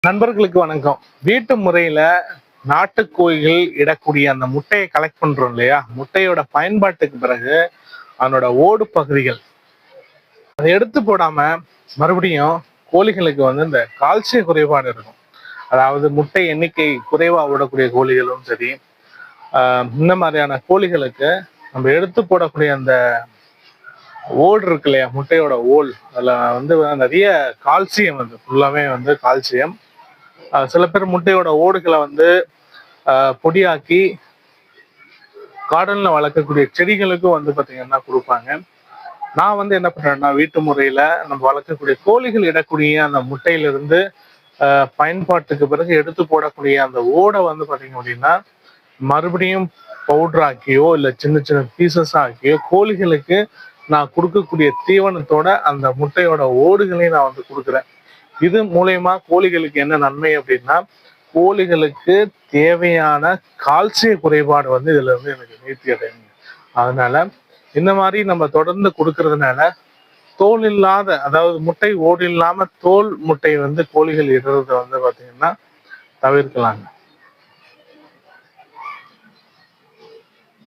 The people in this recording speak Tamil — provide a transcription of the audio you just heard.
நண்பர்களுக்கு வணக்கம். வீட்டு முறையில நாட்டுக்கோழிகள் இடக்கூடிய அந்த முட்டையை கலெக்ட் பண்றோம் இல்லையா, முட்டையோட பயன்பாட்டுக்கு பிறகு அதனோட ஓடு பகுதிகள் அதை எடுத்து போடாம மறுபடியும் கோழிகளுக்கு இந்த கால்சிய குறைபாடு இருக்கும். அதாவது முட்டை எண்ணிக்கை குறைவா விடக்கூடிய கோழிகளும் சரி, இந்த மாதிரியான கோழிகளுக்கு நம்ம எடுத்து போடக்கூடிய அந்த ஓடு இருக்கு இல்லையா, முட்டையோட ஓல், அதுல நிறைய கால்சியம், ஃபுல்லாவே கால்சியம். சில பேர் முட்டையோட ஓடுகளை பொடியாக்கி கார்டன்ல வளர்க்கக்கூடிய செடிகளுக்கும் பாத்தீங்கன்னா கொடுப்பாங்க. நான் என்ன பண்றேன்னா, வீட்டு முறையில நம்ம வளர்க்கக்கூடிய கோழிகள் இடக்கூடிய அந்த முட்டையிலிருந்து பயன்பாட்டுக்கு பிறகு எடுத்து போடக்கூடிய அந்த ஓடை பாத்தீங்க அப்படின்னா மறுபடியும் பவுடர் ஆக்கியோ இல்லை சின்ன சின்ன பீசஸ் ஆக்கியோ கோழிகளுக்கு நான் கொடுக்கக்கூடிய தீவனத்தோட அந்த முட்டையோட ஓடுகளையும் நான் கொடுக்குறேன். இது மூலயமா கோழிகளுக்கு என்ன நன்மை அப்படின்னா, கோழிகளுக்கு தேவையான கால்சிய குறைபாடு இதுல இருந்து எனக்கு நீர்த்தி அடையுங்க. அதனால இந்த மாதிரி நம்ம தொடர்ந்து கொடுக்கறதுனால தோல் இல்லாத, அதாவது முட்டை ஓடு இல்லாம தோல் முட்டை கோழிகள் இடுறத பாத்தீங்கன்னா தவிர்க்கலாங்க.